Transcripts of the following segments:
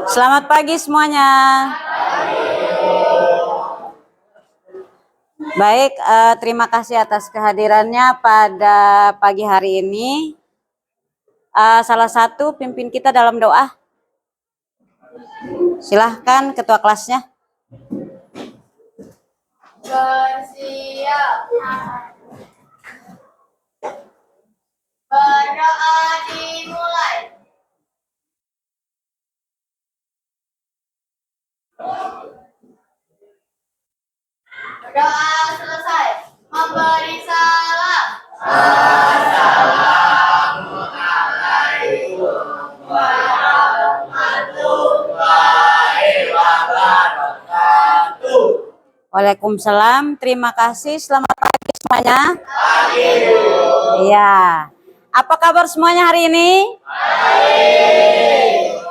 Selamat pagi semuanya. Baik, terima kasih atas kehadirannya pada pagi hari ini. Salah satu pimpin kita dalam doa. Silahkan ketua kelasnya. Bersiap. Berdoa dimulai. Berdoa selesai. Memberi salam. Assalamualaikum warahmatullahi wabarakatuh. Waalaikumsalam. Terima kasih. Selamat pagi semuanya. Pagi. Iya. Apa kabar semuanya hari ini? Baik.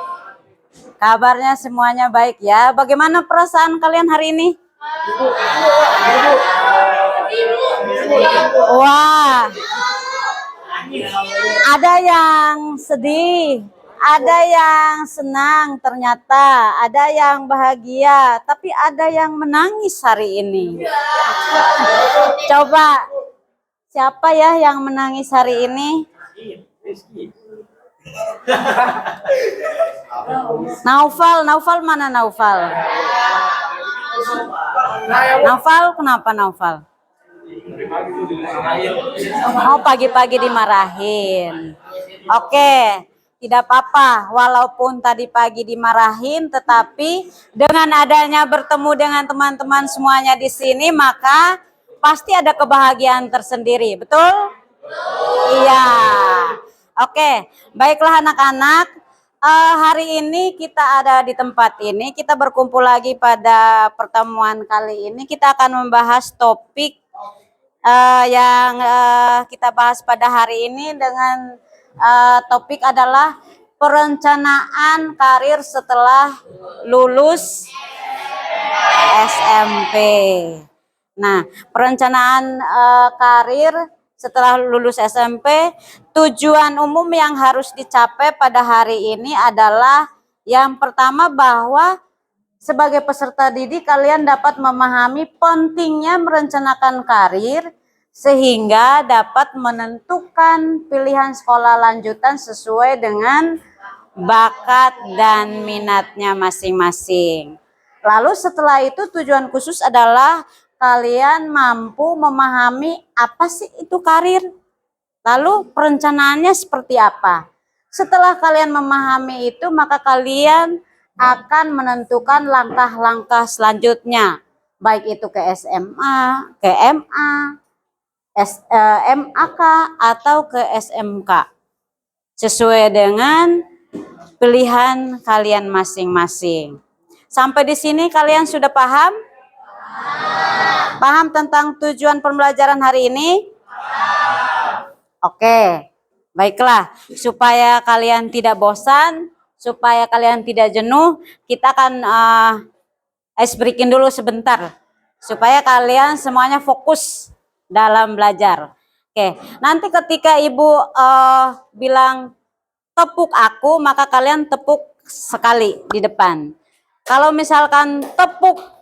Kabarnya semuanya baik ya. Bagaimana perasaan kalian hari ini? Wah, ada yang sedih, ada yang senang ternyata, ada yang bahagia, tapi ada yang menangis hari ini. Coba, siapa ya yang menangis hari ini? Naufal mana Naufal? Naufal, kenapa Naufal? Oh, pagi-pagi dimarahin. Oke, tidak apa-apa. Walaupun tadi pagi dimarahin, tetapi dengan adanya bertemu dengan teman-teman semuanya di sini, maka pasti ada kebahagiaan tersendiri. Betul? Iya. Oke, baiklah anak-anak. Hari ini kita ada di tempat ini, kita berkumpul lagi pada pertemuan kali ini. Kita akan membahas topik yang kita bahas pada hari ini dengan topik adalah perencanaan karir setelah lulus SMP. Nah, perencanaan karir setelah lulus SMP, tujuan umum yang harus dicapai pada hari ini adalah yang pertama bahwa sebagai peserta didik kalian dapat memahami pentingnya merencanakan karir sehingga dapat menentukan pilihan sekolah lanjutan sesuai dengan bakat dan minatnya masing-masing. Lalu setelah itu tujuan khusus adalah kalian mampu memahami apa sih itu karir. Lalu perencanaannya seperti apa. Setelah kalian memahami itu, maka kalian akan menentukan langkah-langkah selanjutnya. Baik itu ke SMA, ke MA, MAK, atau ke SMK. Sesuai dengan pilihan kalian masing-masing. Sampai di sini kalian sudah paham? Paham tentang tujuan pembelajaran hari ini? Oke, baiklah. Supaya kalian tidak bosan, supaya kalian tidak jenuh, kita akan ice breaking dulu sebentar. Supaya kalian semuanya fokus dalam belajar. Oke, nanti ketika ibu bilang tepuk aku, maka kalian tepuk sekali di depan. Kalau misalkan tepuk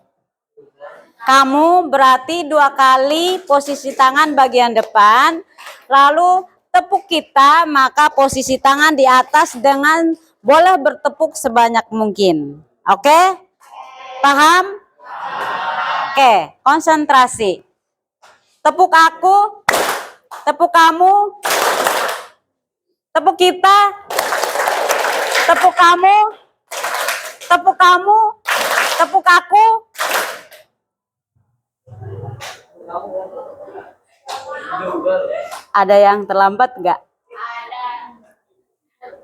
kamu, berarti 2 kali posisi tangan bagian depan, lalu tepuk kita, maka posisi tangan di atas dengan boleh bertepuk sebanyak mungkin. Oke? Paham? Oke, konsentrasi. Tepuk aku, tepuk kamu, tepuk kita, tepuk kamu, tepuk kamu, tepuk aku. Ada yang terlambat nggak?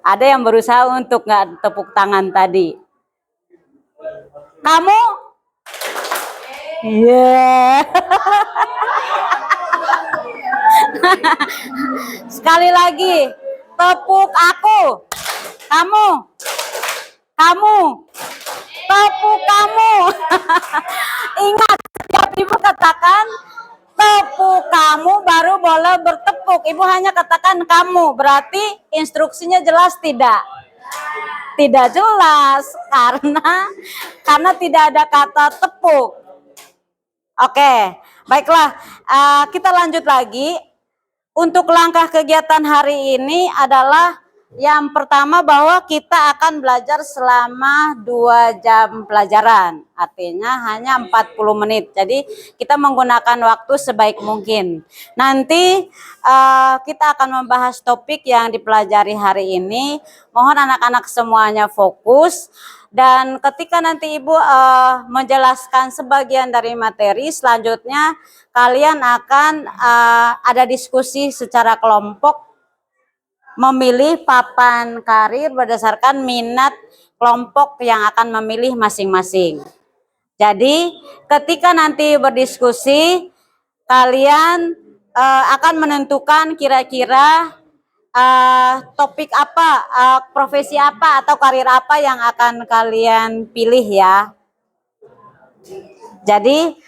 Ada yang berusaha untuk nggak tepuk tangan tadi. Kamu? Iya. Yeah. Sekali lagi, tepuk aku. Kamu. Kamu. Tepuk kamu. Ingat, setiap ibu katakan tepuk, kamu baru boleh bertepuk. Ibu hanya katakan kamu, berarti instruksinya jelas tidak? Tidak jelas karena tidak ada kata tepuk. Oke, baiklah. Kita lanjut lagi. Untuk langkah kegiatan hari ini adalah yang pertama bahwa kita akan belajar selama 2 jam pelajaran. Artinya hanya 40 menit. Jadi kita menggunakan waktu sebaik mungkin. Nanti kita akan membahas topik yang dipelajari hari ini. Mohon anak-anak semuanya fokus. Dan ketika nanti Ibu menjelaskan sebagian dari materi, selanjutnya kalian akan ada diskusi secara kelompok, memilih papan karir berdasarkan minat kelompok yang akan memilih masing-masing. Jadi ketika nanti berdiskusi, kalian akan menentukan kira-kira topik apa, profesi apa atau karir apa yang akan kalian pilih ya. Jadi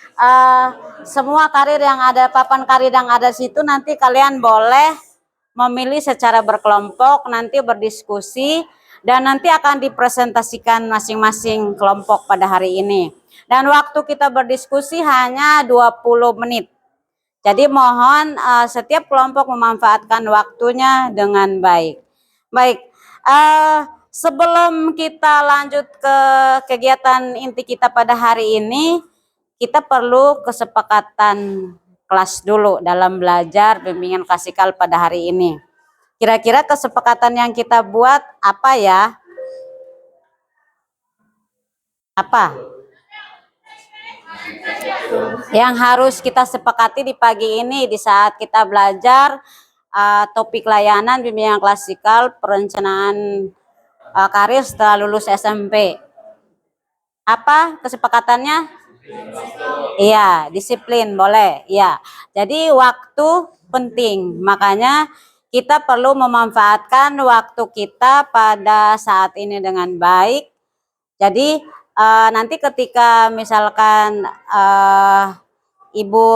semua karir yang ada, papan karir yang ada situ nanti kalian boleh memilih secara berkelompok, nanti berdiskusi dan nanti akan dipresentasikan masing-masing kelompok pada hari ini. Dan waktu kita berdiskusi hanya 20 menit. Jadi mohon setiap kelompok memanfaatkan waktunya dengan baik. Baik, sebelum kita lanjut ke kegiatan inti kita pada hari ini, kita perlu kesepakatan kelas dulu dalam belajar bimbingan klasikal pada hari ini. Kira-kira kesepakatan yang kita buat apa ya? Apa? Yang harus kita sepakati di pagi ini di saat kita belajar topik layanan bimbingan klasikal perencanaan karir setelah lulus SMP. Apa kesepakatannya? Iya, disiplin boleh. Iya. Jadi waktu penting. Makanya kita perlu memanfaatkan waktu kita pada saat ini dengan baik. Jadi nanti ketika misalkan Ibu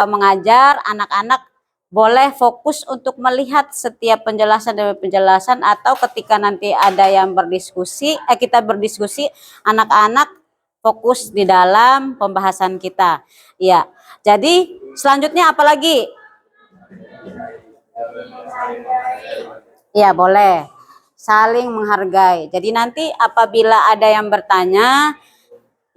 mengajar, anak-anak boleh fokus untuk melihat setiap penjelasan demi penjelasan, atau ketika nanti ada yang berdiskusi, kita berdiskusi, anak-anak fokus di dalam pembahasan kita. Ya, jadi selanjutnya apa lagi? Ya, boleh. Saling menghargai. Jadi nanti apabila ada yang bertanya,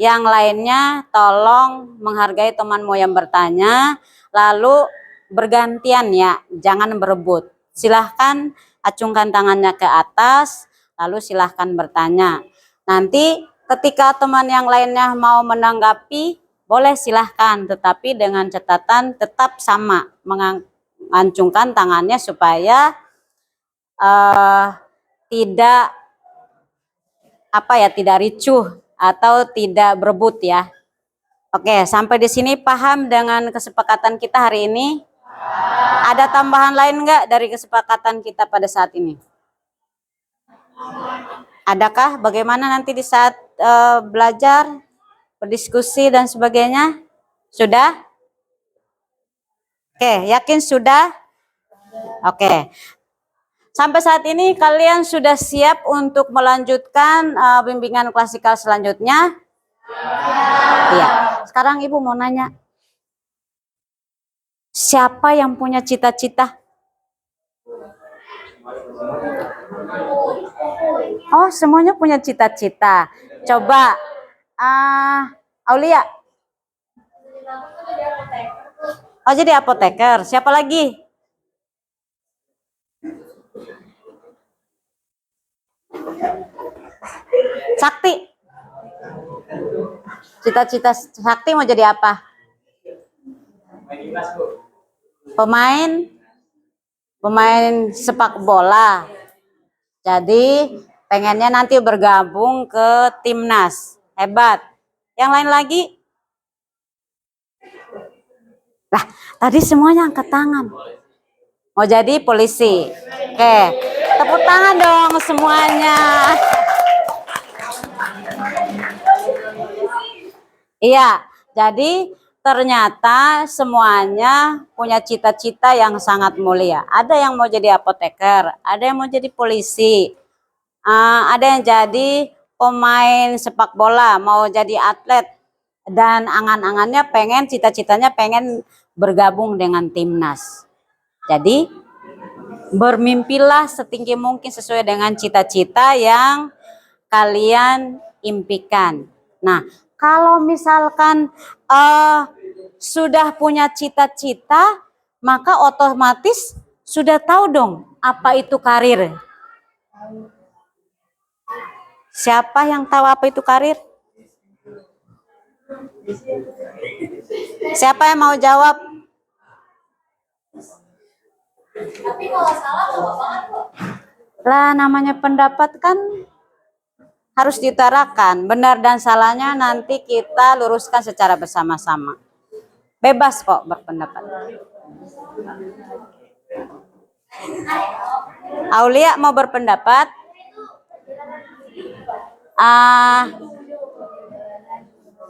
yang lainnya tolong menghargai temanmu yang bertanya, lalu bergantian ya, jangan berebut. Silahkan acungkan tangannya ke atas, lalu silahkan bertanya. Nanti ketika teman yang lainnya mau menanggapi, boleh silahkan, tetapi dengan catatan tetap sama, mengancungkan tangannya supaya tidak tidak ricuh atau tidak berebut ya. Oke, sampai di sini paham dengan kesepakatan kita hari ini? Ada tambahan lain enggak dari kesepakatan kita pada saat ini? Adakah? Bagaimana nanti di saat belajar, berdiskusi dan sebagainya? Sudah? Oke, yakin sudah? Oke. Sampai saat ini kalian sudah siap untuk melanjutkan bimbingan klasikal selanjutnya? Iya. Sekarang Ibu mau nanya. Siapa yang punya cita-cita? Oh, semuanya punya cita-cita. Coba Aulia. Oh, jadi apoteker. Siapa lagi? Sakti. Cita-cita Sakti mau jadi apa? Pemain sepak bola. Jadi pengennya nanti bergabung ke timnas. Hebat. Yang lain lagi? Lah, tadi semuanya angkat tangan. Mau jadi polisi. Oke. Tepuk tangan dong semuanya. Iya, jadi ternyata semuanya punya cita-cita yang sangat mulia. Ada yang mau jadi apoteker, ada yang mau jadi polisi, ada yang jadi pemain sepak bola, mau jadi atlet, dan angan-angannya pengen, cita-citanya pengen bergabung dengan timnas. Jadi bermimpilah setinggi mungkin sesuai dengan cita-cita yang kalian impikan. Nah, kalau misalkan sudah punya cita-cita, maka otomatis sudah tahu dong apa itu karir. Siapa yang tahu apa itu karir? Siapa yang mau jawab? Tapi kalau salah nggak apa-apa kan, Bu? Lah, namanya pendapat kan harus diutarakan. Benar dan salahnya nanti kita luruskan secara bersama-sama. Bebas kok berpendapat. Aulia mau berpendapat?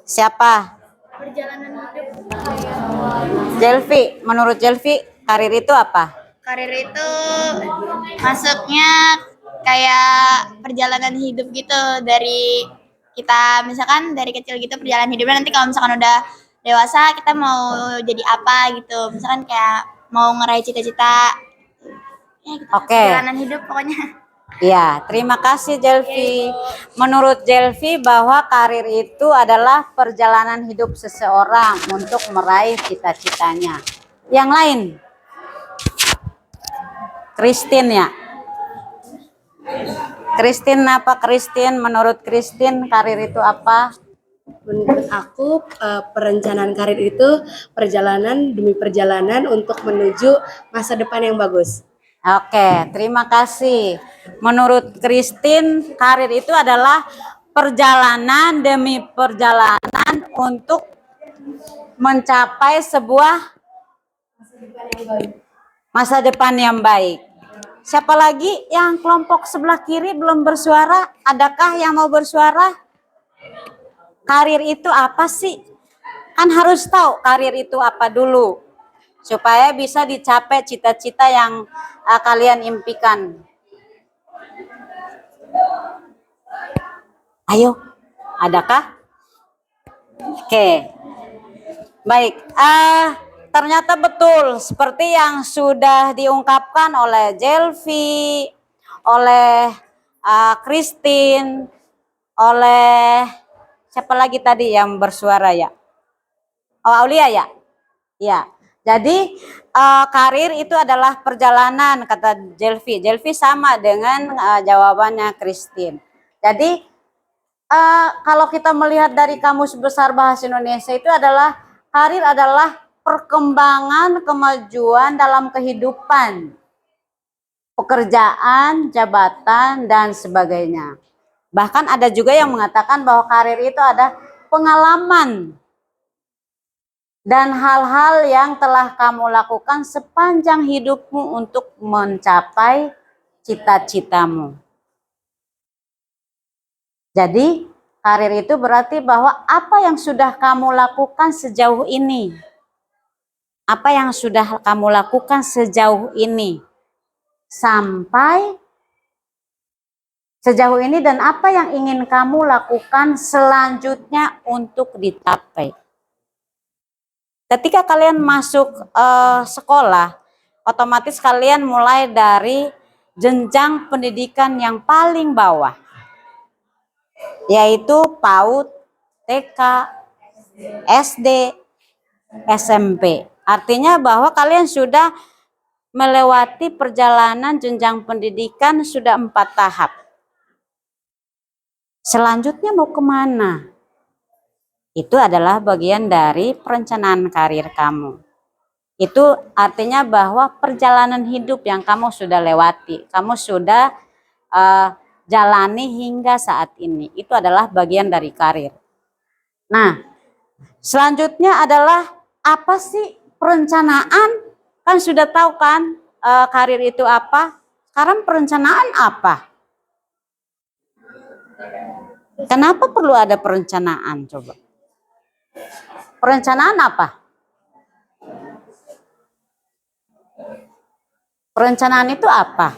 Siapa? Perjalanan hidup. Jelvi, menurut Jelvi, karir itu apa? Karir itu masuknya kayak perjalanan hidup gitu, dari kita misalkan dari kecil gitu perjalanan hidupnya, nanti kalau misalkan udah dewasa kita mau jadi apa gitu, misalkan kayak mau ngeraih cita-cita ya gitu. Oke. Perjalanan hidup pokoknya. Ya, terima kasih Jelvi. Menurut Jelvi bahwa karir itu adalah perjalanan hidup seseorang untuk meraih cita-citanya. Yang lain? Christine ya. Christine apa Christine? Menurut Christine karir itu apa? Menurut aku, perencanaan karir itu perjalanan demi perjalanan untuk menuju masa depan yang bagus. Oke, terima kasih. Menurut Christine, karir itu adalah perjalanan demi perjalanan untuk mencapai sebuah masa depan yang baik. Siapa lagi yang kelompok sebelah kiri belum bersuara? Adakah yang mau bersuara? Karir itu apa sih? Kan harus tahu karir itu apa dulu, supaya bisa dicapai cita-cita yang kalian impikan. Ayo, adakah? Oke, baik. Ternyata betul seperti yang sudah diungkapkan oleh Jelvi, oleh Christine, oleh siapa lagi tadi yang bersuara ya? Oh, Aulia ya? Ya. Jadi karir itu adalah perjalanan, kata Jelvi. Jelvi sama dengan jawabannya Christine. Jadi kalau kita melihat dari Kamus Besar Bahasa Indonesia itu adalah karir adalah perkembangan kemajuan dalam kehidupan, pekerjaan, jabatan, dan sebagainya. Bahkan ada juga yang mengatakan bahwa karir itu ada pengalaman dan hal-hal yang telah kamu lakukan sepanjang hidupmu untuk mencapai cita-citamu. Jadi, karir itu berarti bahwa apa yang sudah kamu lakukan sejauh ini. Apa yang sudah kamu lakukan sejauh ini. Sampai sejauh ini dan apa yang ingin kamu lakukan selanjutnya untuk dicapai. Ketika kalian masuk sekolah, otomatis kalian mulai dari jenjang pendidikan yang paling bawah, yaitu PAUD, TK, SD, SMP. Artinya bahwa kalian sudah melewati perjalanan jenjang pendidikan sudah 4 tahap. Selanjutnya mau kemana? Itu adalah bagian dari perencanaan karir kamu. Itu artinya bahwa perjalanan hidup yang kamu sudah lewati, kamu sudah jalani hingga saat ini, itu adalah bagian dari karir. Nah, selanjutnya adalah apa sih perencanaan? Kan sudah tahu kan karir itu apa? Sekarang perencanaan apa? Kenapa perlu ada perencanaan coba? Perencanaan apa? Perencanaan itu apa?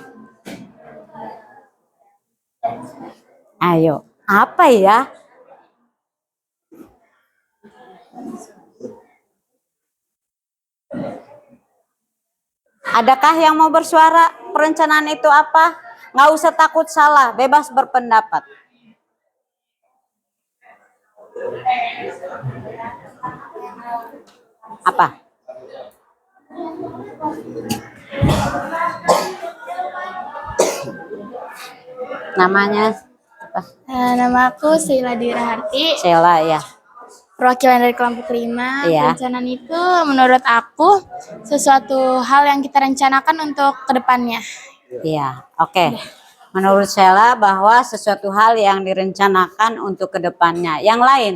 Ayo, apa ya? Adakah yang mau bersuara? Perencanaan itu apa? Nggak usah takut salah, bebas berpendapat. Apa? Namanya apa? Nama aku Sheila Diraharti, Sheila ya. perwakilan dari kelompok 5. Iya. Perencanaan itu menurut aku sesuatu hal yang kita rencanakan untuk kedepannya. Iya, oke. Menurut Sheila bahwa sesuatu hal yang direncanakan untuk kedepannya. Yang lain?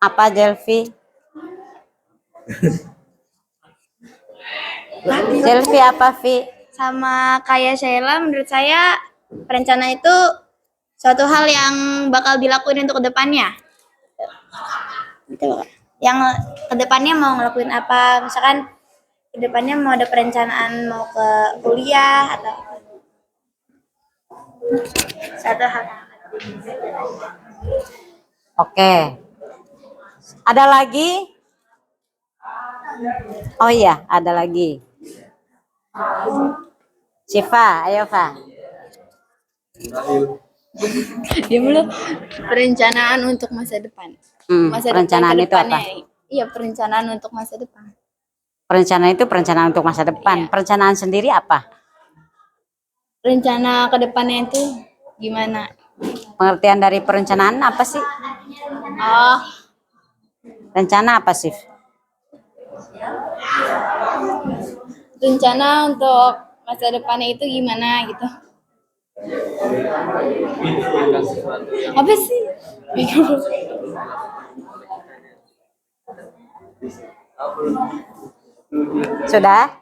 Apa, Jelvi? Jelvi apa, Vi? Sama kayak Sheila, menurut saya perencanaan itu suatu hal yang bakal dilakuin untuk kedepannya. Gitu. Yang kedepannya mau ngelakuin apa, misalkan kedepannya mau ada perencanaan mau ke kuliah atau satu hal. Oke. Ada lagi? Oh iya, ada lagi. Siva, ayo Fa. Dia mulu perencanaan untuk masa depan. Perencanaan itu apa? Iya, perencanaan untuk masa depan. Perencanaan itu perencanaan untuk masa depan. Iya. Perencanaan sendiri apa? Rencana ke depannya itu gimana? Pengertian dari perencanaan apa sih? Oh, Rencana apa sih? rencana untuk masa depannya itu gimana gitu. Apa sih? Sudah?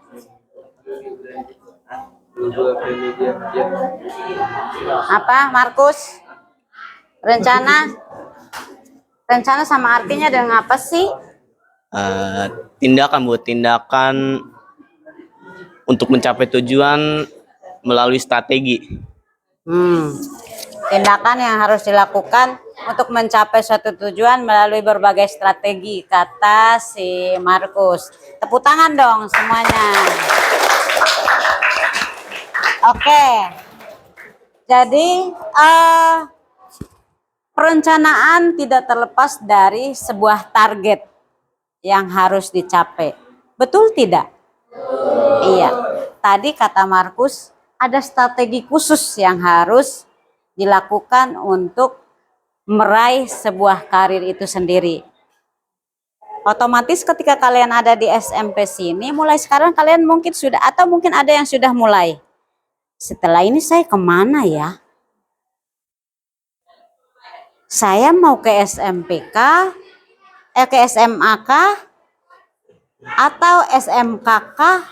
Apa, Markus? Rencana? Rencana sama artinya dengan apa sih? Tindakan buat tindakan untuk mencapai tujuan melalui strategi. Tindakan yang harus dilakukan untuk mencapai suatu tujuan melalui berbagai strategi, kata si Markus. Tepuk tangan dong semuanya. Oke. Jadi perencanaan tidak terlepas dari sebuah target yang harus dicapai. Betul tidak? Iya. Tadi kata Markus, ada strategi khusus yang harus dilakukan untuk meraih sebuah karir itu sendiri. Otomatis ketika kalian ada di SMP sini, mulai sekarang kalian mungkin sudah, atau mungkin ada yang sudah mulai. Setelah ini saya kemana ya? Saya mau ke SMP kah? Ke SMA kah? Atau SMK kah?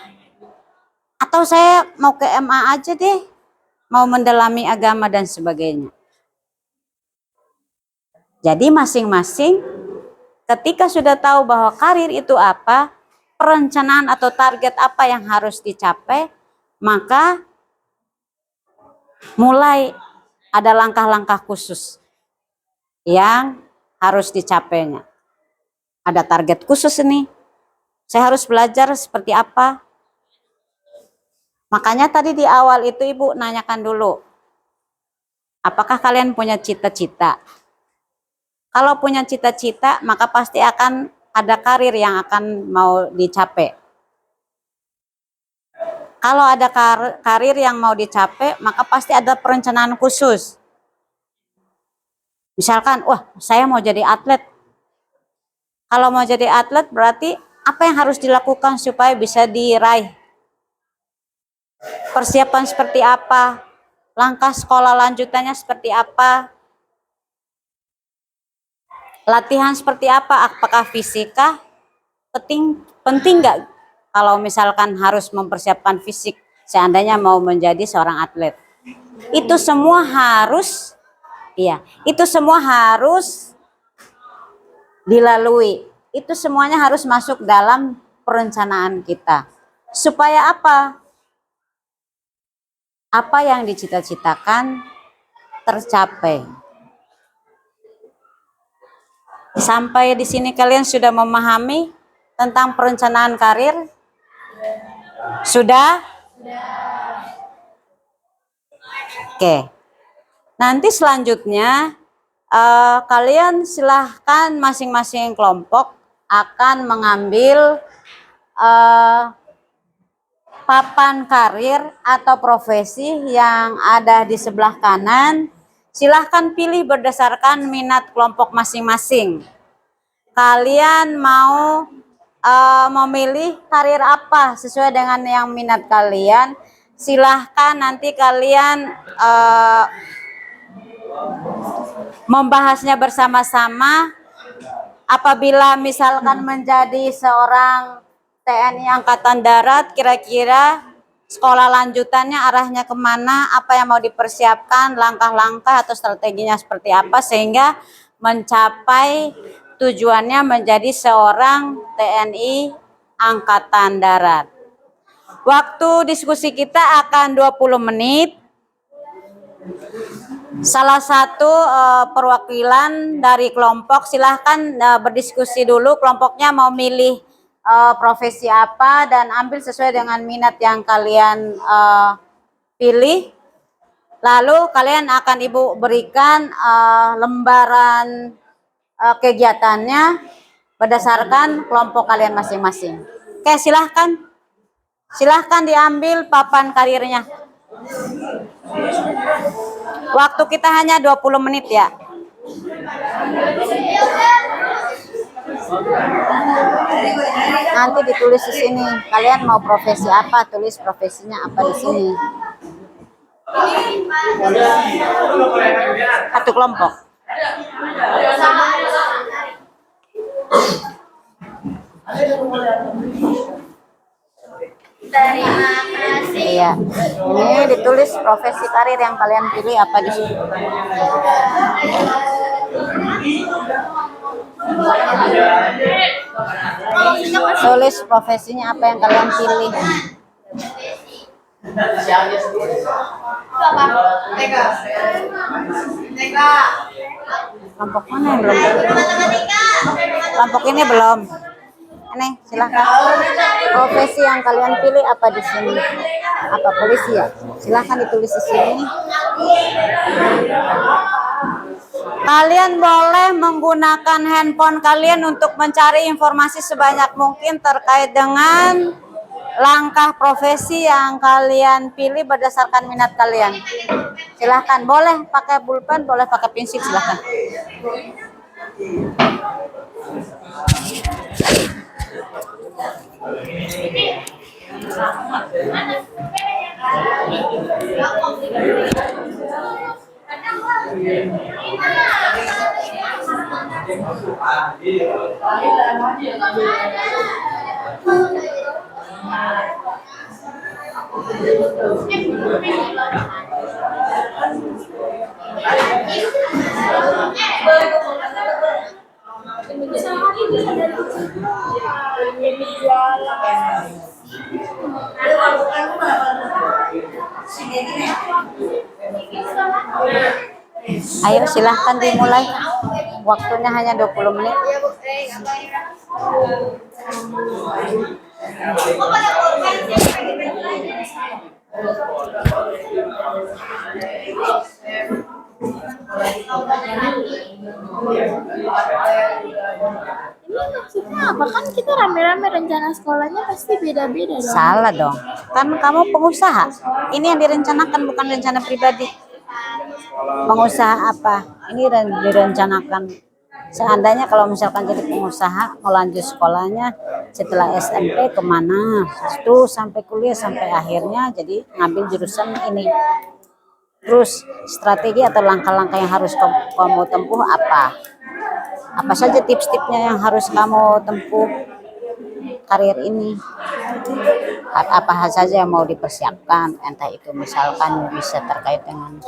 Atau saya mau ke MA aja deh, mau mendalami agama dan sebagainya. Jadi masing-masing ketika sudah tahu bahwa karir itu apa, perencanaan atau target apa yang harus dicapai, maka mulai ada langkah-langkah khusus yang harus dicapainya. Ada target khusus ini, saya harus belajar seperti apa. Makanya tadi di awal itu Ibu nanyakan dulu, apakah kalian punya cita-cita? Kalau punya cita-cita, maka pasti akan ada karir yang akan mau dicapai. Kalau ada karir yang mau dicapai, maka pasti ada perencanaan khusus. Misalkan, wah saya mau jadi atlet. Kalau mau jadi atlet berarti apa yang harus dilakukan supaya bisa diraih? Persiapan seperti apa? Langkah sekolah lanjutannya seperti apa? Latihan seperti apa? Apakah fisika? Penting nggak kalau misalkan harus mempersiapkan fisik seandainya mau menjadi seorang atlet? Itu semua harus, iya, itu semua harus dilalui. Itu semuanya harus masuk dalam perencanaan kita. Supaya apa? Apa yang dicita-citakan tercapai. Sampai di sini kalian sudah memahami tentang perencanaan karir? Sudah? Oke. Nanti selanjutnya kalian silahkan masing-masing kelompok akan mengambil papan karir atau profesi yang ada di sebelah kanan. Silahkan pilih berdasarkan minat kelompok masing-masing. Kalian mau memilih karir apa sesuai dengan yang minat kalian. Silahkan nanti kalian membahasnya bersama-sama. Apabila misalkan menjadi seorang TNI Angkatan Darat, kira-kira sekolah lanjutannya arahnya kemana, apa yang mau dipersiapkan, langkah-langkah atau strateginya seperti apa, sehingga mencapai tujuannya menjadi seorang TNI Angkatan Darat. Waktu diskusi kita akan 20 menit. Salah satu perwakilan dari kelompok silahkan berdiskusi dulu, kelompoknya mau milih profesi apa dan ambil sesuai dengan minat yang kalian pilih. Lalu kalian akan Ibu berikan lembaran kegiatannya berdasarkan kelompok kalian masing-masing. Oke, silahkan diambil papan karirnya. Waktu kita hanya 20 menit ya. Nanti ditulis di sini. Kalian mau profesi apa? Tulis profesinya apa di sini. Satu kelompok. Terima kasih. Iya. Ini ditulis profesi karir yang kalian pilih apa di sini. Tulis profesinya apa yang kalian pilih. Kelompok mana yang belum? Kelompok ini belum. Ini silahkan. Profesi yang kalian pilih apa di sini? Apa polisi ya? Silahkan ditulis di sini. Kalian boleh menggunakan handphone kalian untuk mencari informasi sebanyak mungkin terkait dengan langkah profesi yang kalian pilih berdasarkan minat kalian. Silahkan, boleh pakai pulpen, boleh pakai pensil, silahkan. Ayo silahkan dimulai. Waktunya hanya 20 menit. Ini maksudnya apa? Kan kita rame-rame rencana sekolahnya pasti beda-beda dong. Salah dong. Kan kamu pengusaha. Ini yang direncanakan bukan rencana pribadi. Pengusaha apa? Ini direncanakan. Seandainya kalau misalkan jadi pengusaha, mau lanjut sekolahnya setelah SMP kemana? Terus sampai kuliah sampai akhirnya jadi ngambil jurusan ini. Terus strategi atau langkah-langkah yang harus kamu tempuh apa? Apa saja tips-tipsnya yang harus kamu tempuh karir ini? Apa saja yang mau dipersiapkan? Entah itu misalkan bisa terkait dengan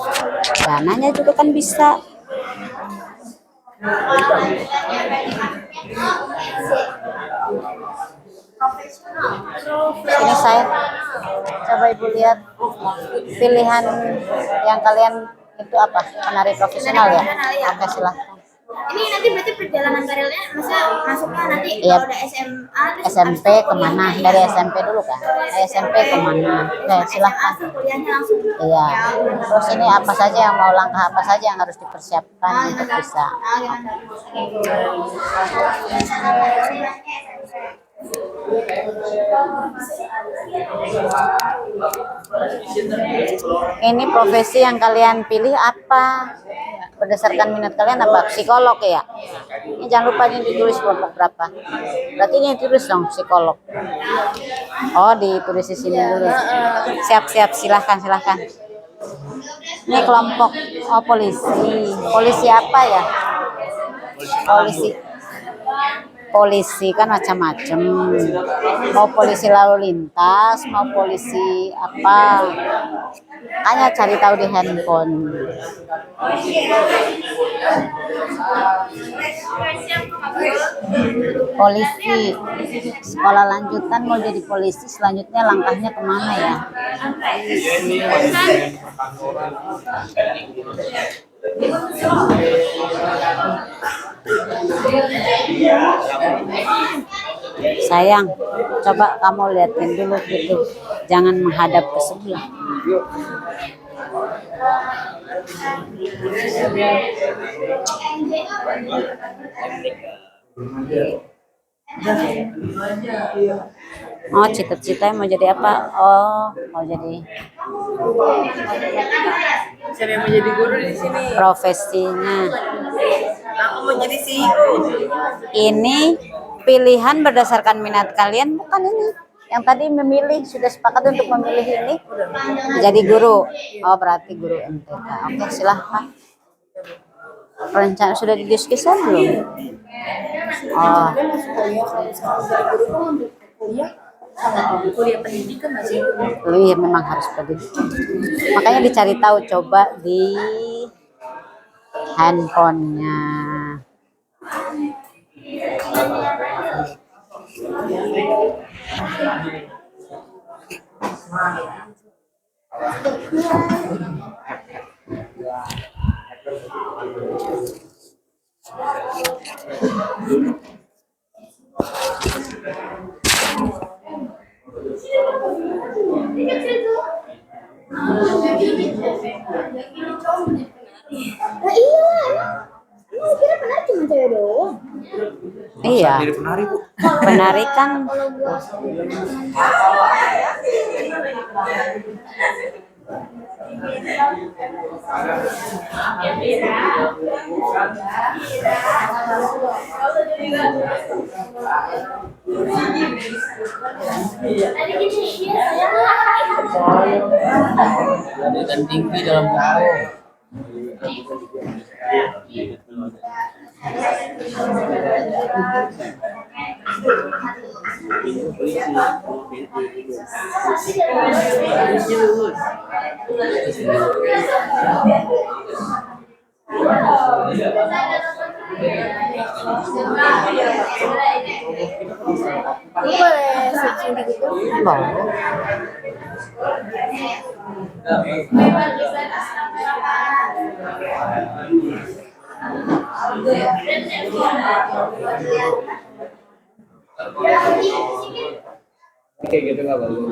dananya juga kan bisa. Ini saya coba ibu lihat pilihan yang kalian itu apa, penari profesional ya? Oke, silahkan. Ini nanti berarti perjalanan karirnya, masa masuknya nanti Iya. kalau udah SMA terus SMP kemana? Dari SMP dulu kan? SMP kemana? Oke, silahkan. langsung kuliahnya langsung. Iya. Terus ini apa saja yang mau langkah apa saja yang harus dipersiapkan untuk bisa? Ini profesi yang kalian pilih apa? Berdasarkan minat kalian apa? Psikolog ya? Ini jangan lupa ini ditulis kelompok berapa. Berarti ini ditulis dong psikolog. Oh, ditulis di sini dulu. Siap-siap, silahkan. Ini kelompok, oh polisi. Polisi apa ya? Polisi kan macam-macam. Mau polisi lalu lintas, mau polisi apa? Hanya cari tahu di handphone. Polisi, sekolah lanjutan mau jadi polisi, selanjutnya langkahnya kemana ya? Sayang, coba kamu liatin dulu gitu, jangan menghadap ke sebelah. Oh, cita-citanya mau jadi apa? Oh, mau jadi Siapa yang mau jadi guru di sini? profesinya. Aku mau jadi CEO. Ini pilihan berdasarkan minat kalian, bukan ini. Yang tadi memilih, sudah sepakat untuk memilih ini jadi guru. Oh, berarti guru MTK. Oke, silahkan. Rencana sudah didiskusikan belum? Oh, Kuliah pendidikan masih. iya memang harus pendidikan. Makanya dicari tahu, coba di handphonenya. Nah, iya, emang kira penari cuma cewek doang. Iya. Penari kan Dan tinggi dalam buku. Boleh searching di Google. boleh. Kayak gitu nggak bagus.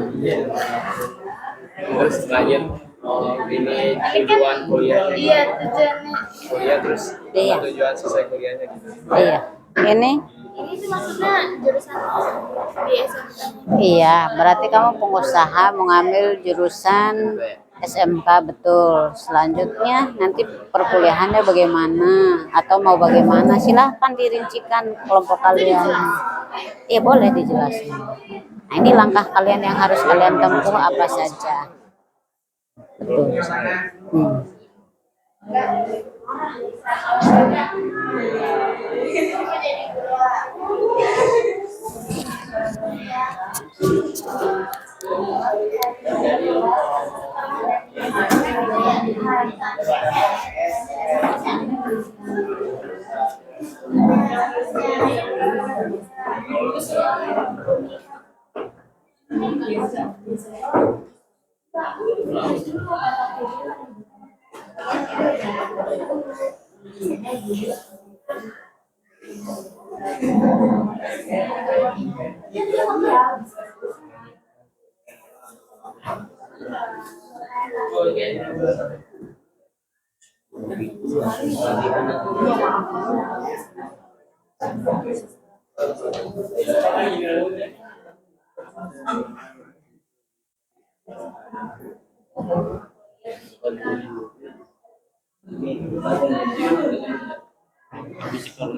Terus lanjut ini tujuan kuliahnya. Iya, tujuannya. Kuliah terus Iya. tujuan selesai kuliahnya gitu. Iya. Ini Ini tuh maksudnya jurusan di SMK. iya, berarti kamu pengusaha mau ngambil jurusan SMK, betul. Selanjutnya nanti perkuliahannya bagaimana atau mau bagaimana, silahkan dirincikan kelompok kalian. Iya, boleh dijelasin. Nah, ini langkah kalian yang harus kalian tempuh apa saja. Betul.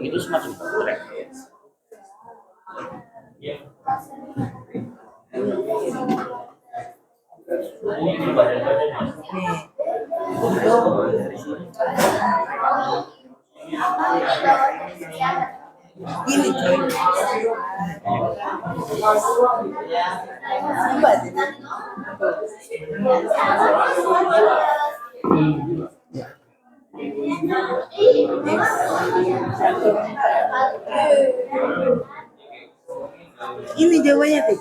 Itu semacam track. Ini jawabannya tuh.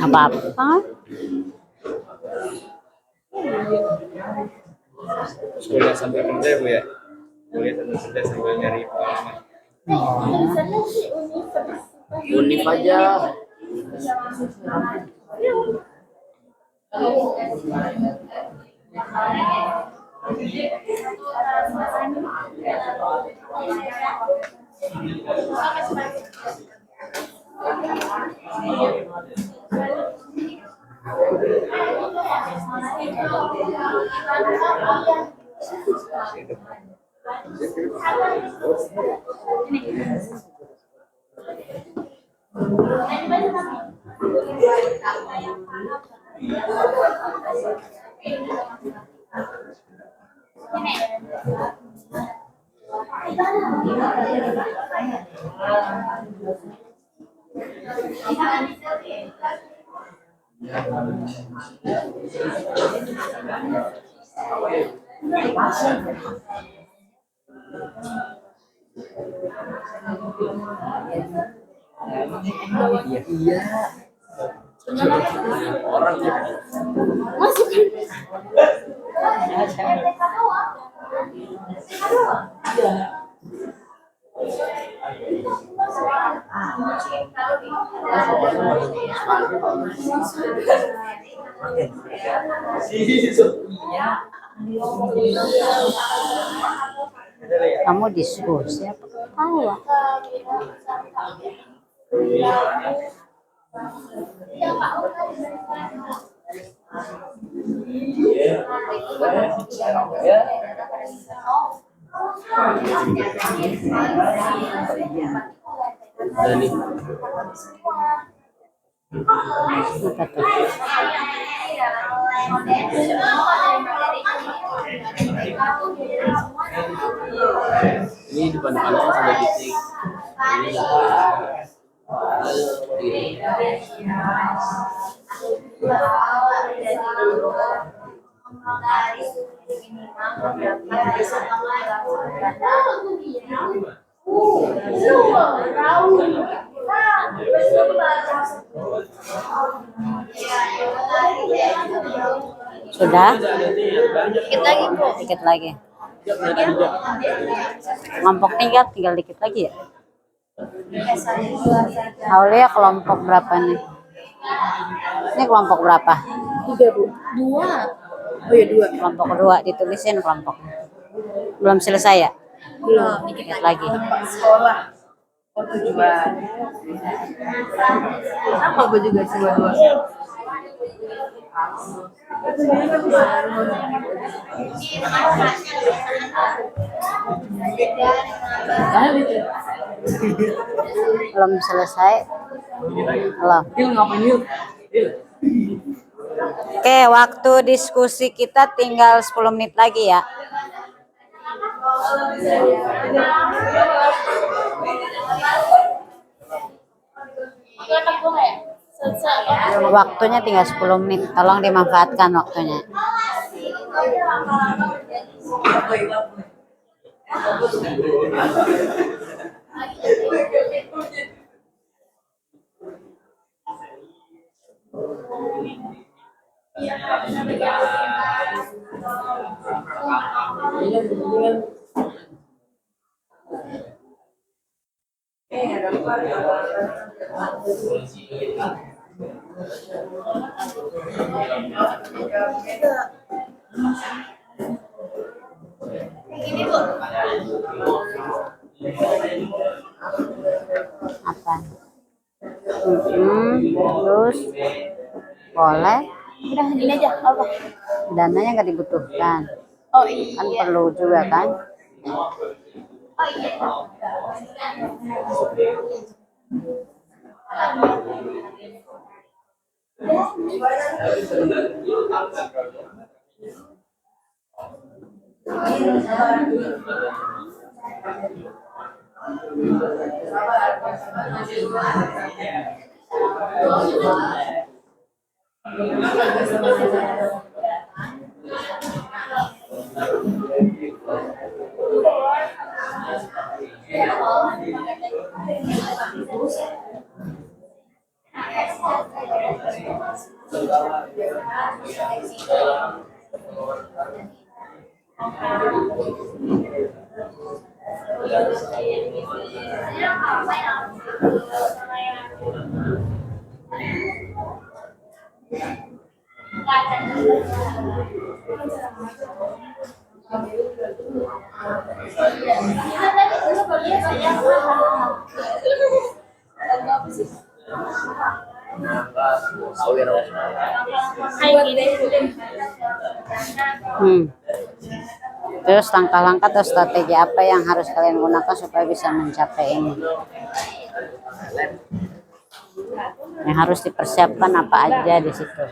Apa-apa. Kuliah sambil kerja Bu ya. Kuliah sambil kerja sambil nyari pengalaman. Univ aja. Kamu diskusi apa ketawa? Dani. Apa tuh? Ini depan-depannya sudah titik. Sudah? Dikit lagi Bu. Dikit lagi. Kelompok 3 tinggal dikit lagi ya. Aulia kelompok berapa nih? Ini kelompok berapa? 3 Bu. 2. Oh ya 2. Kelompok 2 ditulisin kelompok. Belum selesai ya? Belum. Dikit lagi. Sekolah. Oh tujuan. Apa Bu juga coba dua. Belum selesai. Halo. Yuk ngapain yuk? Oke, waktu diskusi kita tinggal 10 menit lagi ya. Waktunya tinggal 10 menit. Tolong dimanfaatkan waktunya. Apa? Terus boleh. Udah gini aja apa? Dananya nggak dibutuhkan. Oh Kan iya. perlu juga kan? Oh iya. Terus langkah-langkah atau strategi apa yang harus kalian gunakan supaya bisa mencapai ini? Yang harus dipersiapkan apa aja di situ?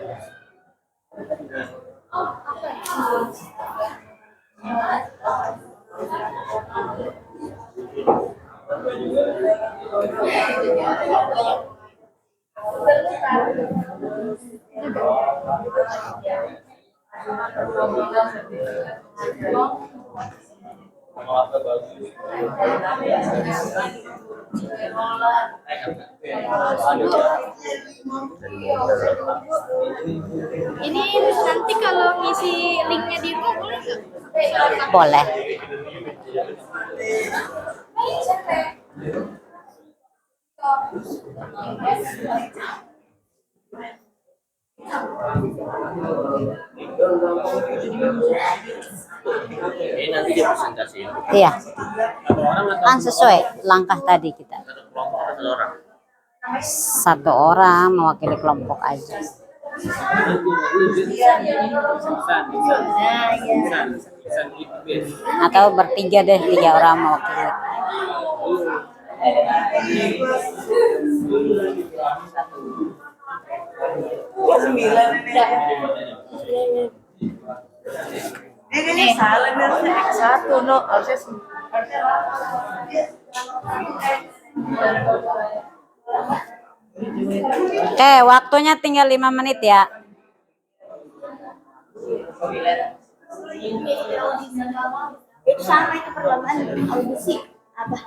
Ini nanti kalau ngisi linknya di rumah boleh nggak? Boleh. Ini nanti dia presentasiin. Iya, Satu orang atau kan sesuai langkah tadi kita. satu kelompok atau satu orang? Satu orang mewakili kelompok aja. Atau bertiga deh, 3 orang mewakili. Ini salah nih, harusnya X1 no, harusnya Oke, waktunya tinggal 5 menit ya. Itu sama itu perlombaan audisi apa?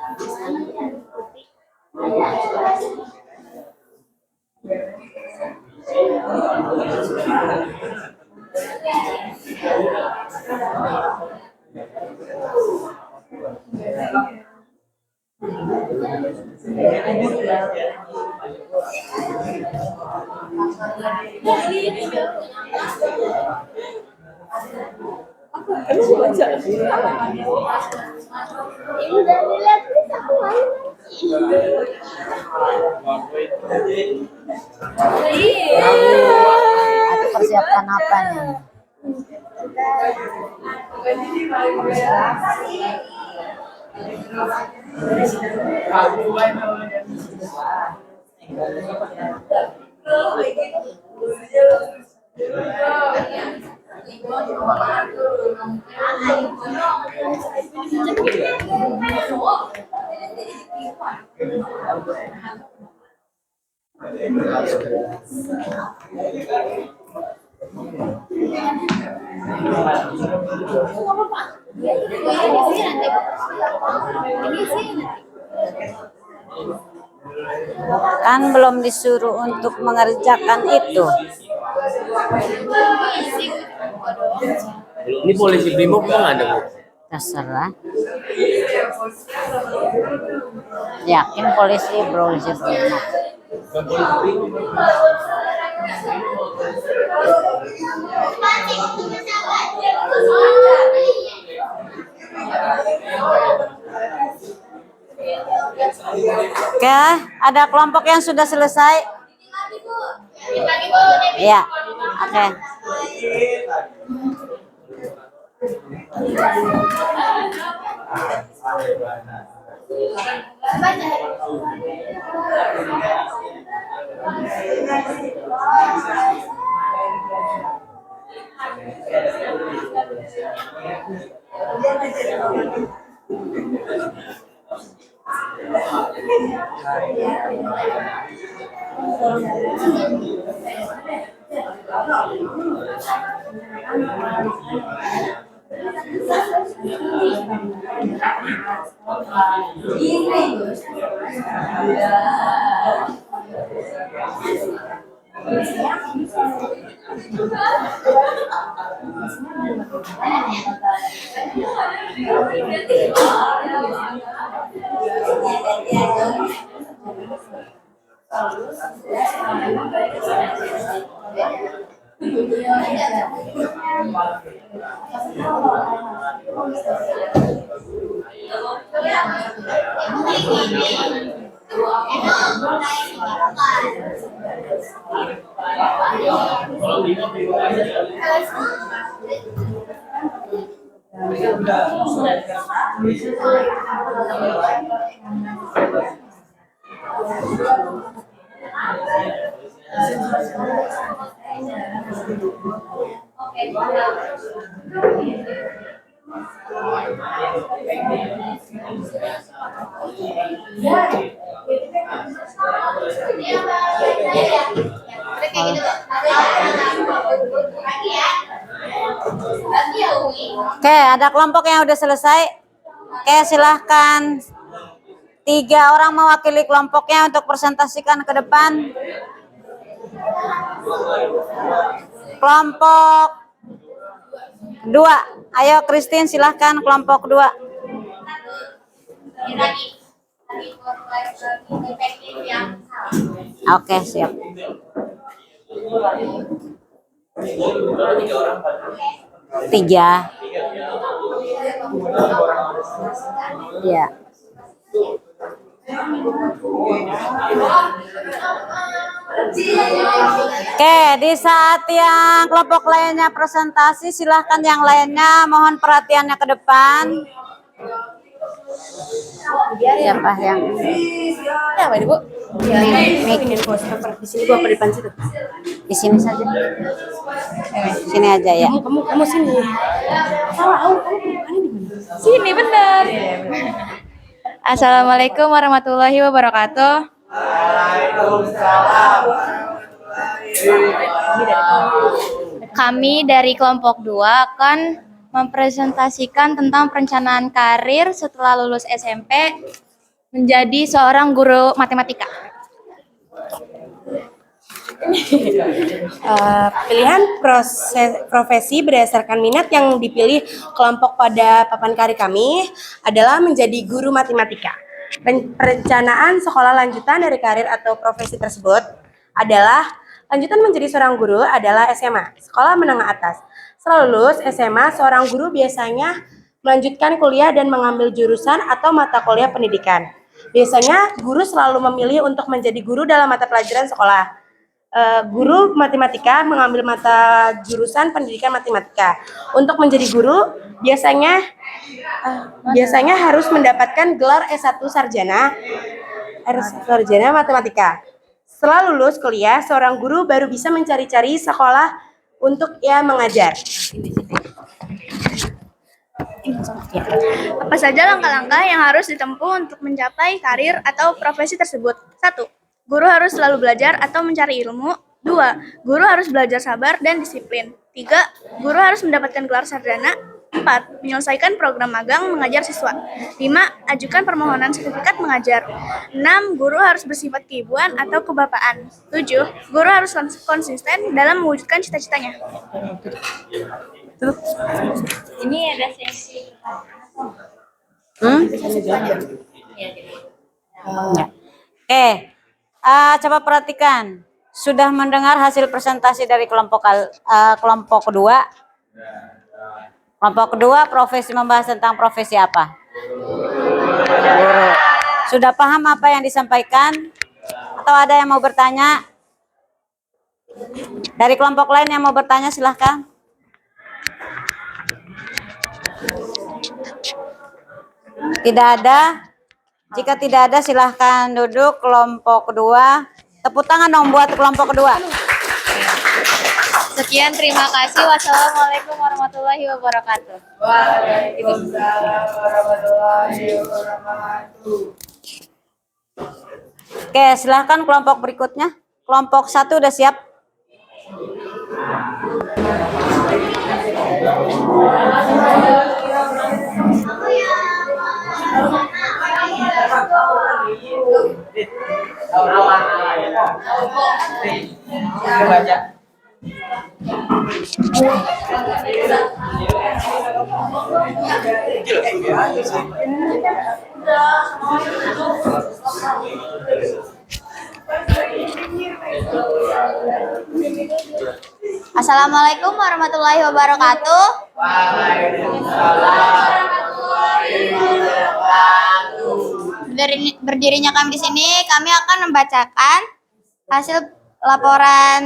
Udah dilihat bisa Ada persiapan apa nih? Kan belum disuruh untuk mengerjakan itu. Ini polisi Brimob nggak ada, Bu? Terserah. Yakin polisi Brimob. Oke, ada kelompok yang sudah selesai? Iya. Oke. Oke, ada kelompok yang udah selesai. Oke, silahkan 3 orang mewakili kelompoknya untuk presentasikan ke depan. Kelompok 2, ayo Christine, silahkan kelompok 2. Oke, siap. Tiga. Ya. Oke, di saat yang kelompok lainnya presentasi, silahkan yang lainnya mohon perhatiannya ke depan. Siapa yang Ya, apa Bu? Ya, ini di sini gua apa di depan situ? di sini saja. Sini aja ya. Kamu sini. Salah, kamu di mana? Sini bener. Assalamualaikum warahmatullahi wabarakatuh. Kami dari kelompok 2 akan mempresentasikan tentang perencanaan karir setelah lulus SMP menjadi seorang guru matematika. Pilihan profesi berdasarkan minat yang dipilih kelompok pada papan karir kami adalah menjadi guru matematika. Perencanaan sekolah lanjutan dari karir atau profesi tersebut adalah lanjutan menjadi seorang guru adalah SMA, sekolah menengah atas. Setelah lulus SMA, seorang guru biasanya melanjutkan kuliah dan mengambil jurusan atau mata kuliah pendidikan. Biasanya guru selalu memilih untuk menjadi guru dalam mata pelajaran sekolah. Guru matematika mengambil mata jurusan pendidikan matematika. Untuk menjadi guru biasanya harus mendapatkan gelar S1 sarjana matematika. Setelah lulus kuliah, seorang guru baru bisa mencari-cari sekolah untuk ia mengajar. Apa saja langkah-langkah yang harus ditempuh untuk mencapai karir atau profesi tersebut? 1. Guru harus selalu belajar atau mencari ilmu. 2. Guru harus belajar sabar dan disiplin. 3. Guru harus mendapatkan gelar sarjana. 4. Menyelesaikan program magang mengajar siswa. 5. Ajukan permohonan sertifikat mengajar. 6. Guru harus bersifat keibuan atau kebapaan. 7. Guru harus konsisten dalam mewujudkan cita-citanya. Ini ada sesi. Oke, coba perhatikan. Sudah mendengar hasil presentasi dari kelompok kedua? Kelompok kedua profesi membahas tentang profesi apa? Guru. Sudah paham apa yang disampaikan? Atau ada yang mau bertanya? Dari kelompok lain yang mau bertanya silahkan. Tidak ada? Jika tidak ada silahkan duduk kelompok kedua. Tepuk tangan dong buat kelompok kedua. Sekian, terima kasih. Wassalamualaikum warahmatullahi wabarakatuh. Waalaikumsalam warahmatullahi wabarakatuh. Oke, silahkan kelompok berikutnya. Kelompok 1 udah siap? Assalamualaikum warahmatullahi wabarakatuh. Berdirinya kami di sini, kami akan membacakan hasil laporan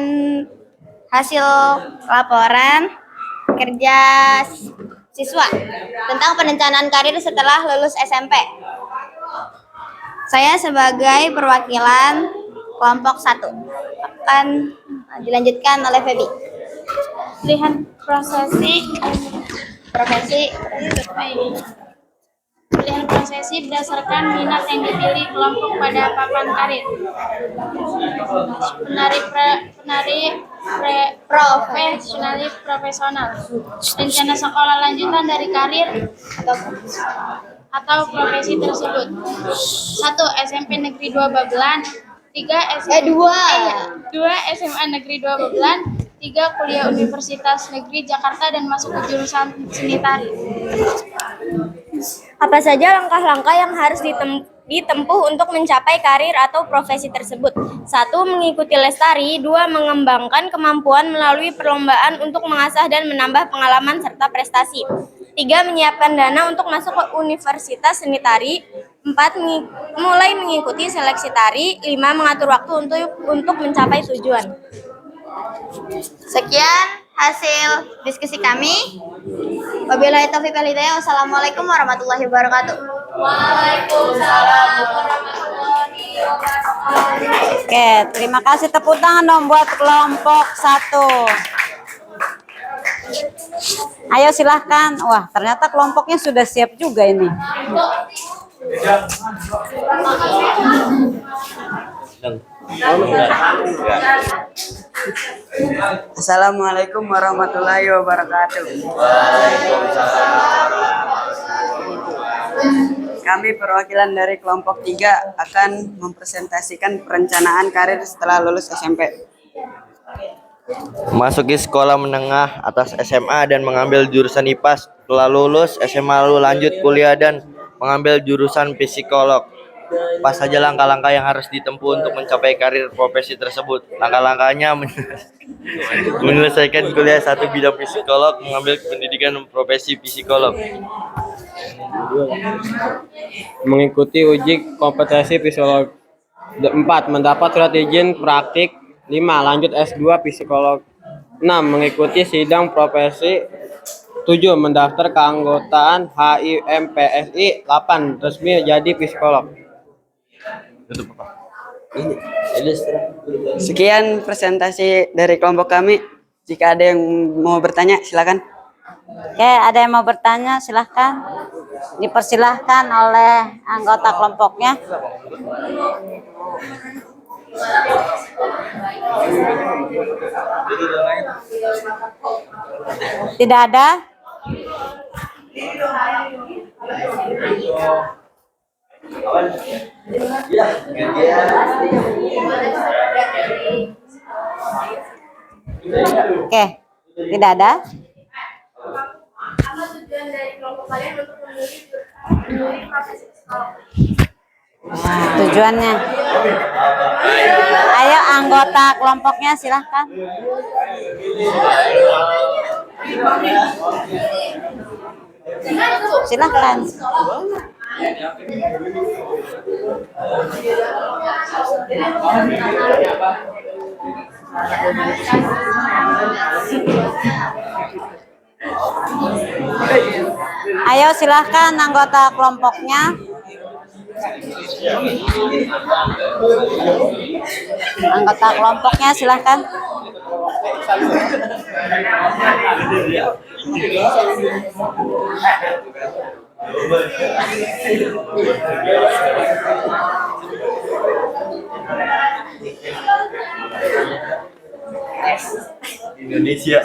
kerja siswa tentang perencanaan karir setelah lulus SMP. Saya sebagai perwakilan kelompok 1 akan dilanjutkan oleh Febi. Pilihan profesi berdasarkan minat yang dipilih kelompok pada papan karir. Profesionalis profesional. Rencana sekolah lanjutan dari karir atau profesi tersebut. 1. SMP Negeri 2 Babelan. 2 SMA Negeri 2 Babelan. 3. Kuliah Universitas Negeri Jakarta dan masuk ke jurusan seni tari. Apa saja langkah-langkah yang harus ditempuh untuk mencapai karir atau profesi tersebut? 1. Mengikuti les tari. 2. Mengembangkan kemampuan melalui perlombaan untuk mengasah dan menambah pengalaman serta prestasi. 3. Menyiapkan dana untuk masuk ke Universitas Seni Tari. 4. Mulai mengikuti seleksi tari. 5. Mengatur waktu untuk mencapai tujuan. Sekian hasil diskusi kami. Wabillahi taufiq wal hidayah. Wassalamualaikum warahmatullahi wabarakatuh. Waalaikumsalam warahmatullahi wabarakatuh. Oke, terima kasih. Tepuk tangan dong buat kelompok 1. Ayo silahkan. Wah, ternyata kelompoknya sudah siap juga ini. Assalamualaikum warahmatullahi wabarakatuh. Kami perwakilan dari kelompok 3 akan mempresentasikan perencanaan karir setelah lulus SMP. Masuki sekolah menengah atas SMA dan mengambil jurusan IPA. Setelah lulus SMA lalu lanjut kuliah dan mengambil jurusan psikolog. Apa saja langkah-langkah yang harus ditempuh untuk mencapai karir profesi tersebut? Langkah-langkahnya menyelesaikan kuliah 1 bidang psikolog, mengambil pendidikan profesi psikolog. Mengikuti uji kompetensi psikolog. 4. Mendapat surat izin praktik. 5. Lanjut S2 psikolog. 6. Mengikuti sidang profesi. 7. Mendaftar keanggotaan HIMPSI. 8. Resmi jadi psikolog. Sekian presentasi dari kelompok kami. Jika ada yang mau bertanya, silakan. Oke, ada yang mau bertanya, silahkan. Dipersilahkan oleh anggota kelompoknya. Tidak ada? Oke, tidak ada. Apa tujuan dari kelompok kalian untuk memilih profesi psikolog? Tujuannya. Ayo anggota kelompoknya silahkan. Silahkan. Ayo silahkan anggota kelompoknya. Anggota kelompoknya silahkan. Indonesia.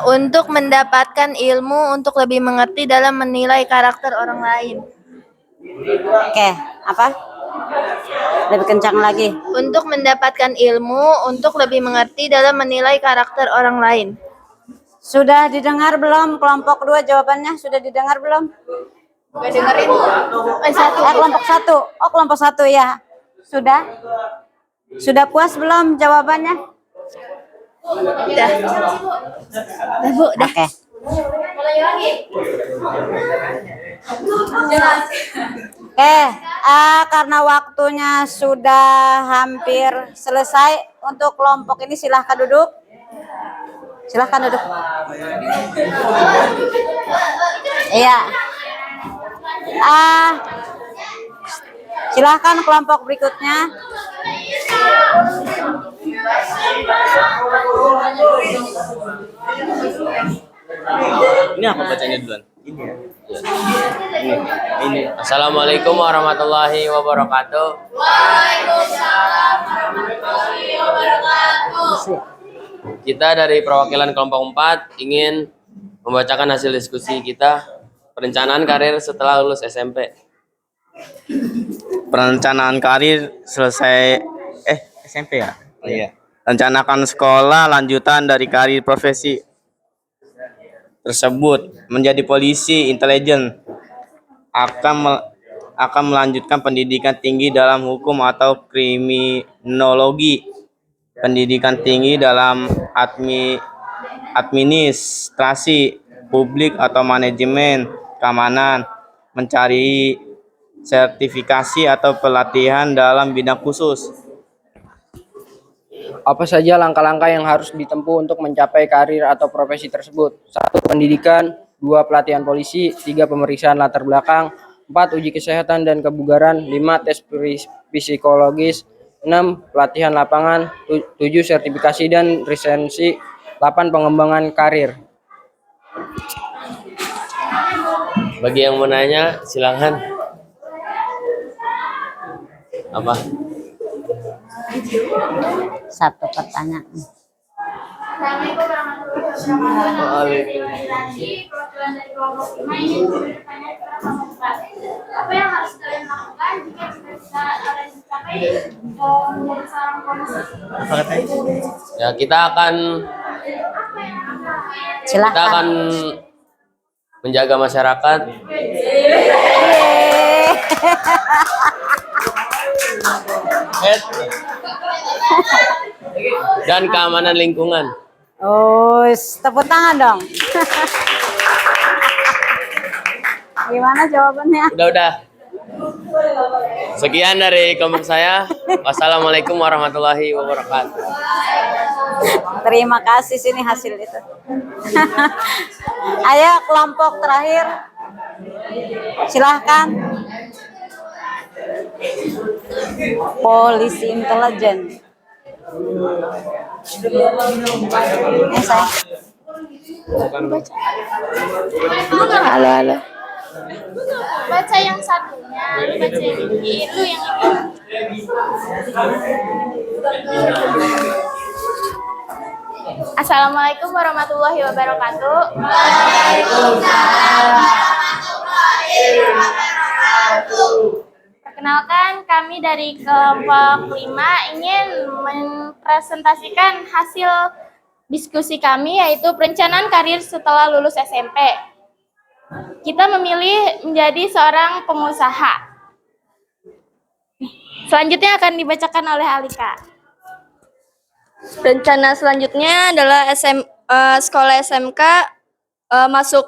Untuk mendapatkan ilmu untuk lebih mengerti dalam menilai karakter orang lain. Oke, apa? Lebih kencang lagi. Untuk mendapatkan ilmu untuk lebih mengerti dalam menilai karakter orang lain. Sudah didengar belum kelompok 2 jawabannya? Sudah didengar belum? Gak dengerin. Kelompok 1. Oh, kelompok 1 ya. Sudah? Sudah puas belum jawabannya? Udah. Bu, udah. Oke. Karena waktunya sudah hampir selesai untuk kelompok ini, silahkan duduk. Silahkan duduk. Iya. Silahkan kelompok berikutnya. Ini apa bacanya duluan? Ini ya. Ini. Assalamualaikum warahmatullahi wabarakatuh. Waalaikumsalam warahmatullahi wabarakatuh. Kita dari perwakilan kelompok 4 ingin membacakan hasil diskusi kita perencanaan karir setelah lulus SMP. Perencanaan karir selesai SMP ya? Oh, iya. Rencanakan sekolah lanjutan dari karir profesi tersebut menjadi polisi intelijen, akan melanjutkan pendidikan tinggi dalam hukum atau kriminologi, pendidikan tinggi dalam administrasi publik atau manajemen keamanan, mencari sertifikasi atau pelatihan dalam bidang khusus. Apa saja langkah-langkah yang harus ditempuh untuk mencapai karir atau profesi tersebut? 1. Pendidikan. 2. Pelatihan polisi. 3. Pemeriksaan latar belakang. 4. Uji kesehatan dan kebugaran. 5. Tes psikologis. 6. Pelatihan lapangan. 7. Sertifikasi dan lisensi. 8. Pengembangan karir. Bagi yang mau nanya, silakan. Apa? Satu pertanyaan. Assalamualaikum warahmatullahi wabarakatuh. Perwakilan dari kelompok 5 ini bertanya kepada kelompok 4. Apa yang harus kalian lakukan jika cita-cita kalian mencapai menjadi seorang polisi? Ya, kita akan menjaga masyarakat. Dan keamanan lingkungan. Oh, tepuk tangan dong. Gimana jawabannya? Udah. Sekian dari kelompok saya. Wassalamualaikum warahmatullahi wabarakatuh. Terima kasih, sini hasil itu. Ayo kelompok terakhir. Silahkan. Polisi intelijen. Saya. Halo, halo. Baca yang satunya, lu baca yang ini, lu yang ini. Assalamualaikum warahmatullahi wabarakatuh. Perkenalkan, kami dari kelompok 5 ingin mempresentasikan hasil diskusi kami, yaitu perencanaan karir setelah lulus SMP. Kita memilih menjadi seorang pengusaha. Selanjutnya akan dibacakan oleh Alika. Rencana selanjutnya adalah sekolah SMK masuk